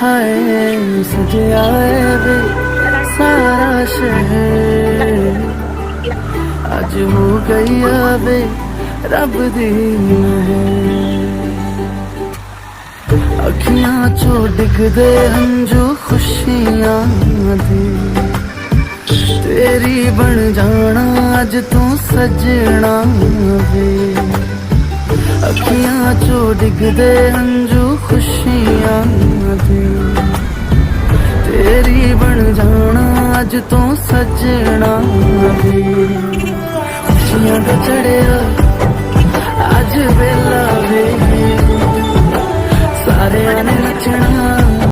हाय सजया वे सारा शहर अज हो गई वे रब दी अखियां चो डिगदे हंजू खुशियां दे तेरी बन जाना अज तू सजना वे अखियां चो डिगदे हंजू खुशियां दे तेरी बन जाना अज तू सजना वे खुशियां दा चढ़िया अज वेला वे सारे ने नचना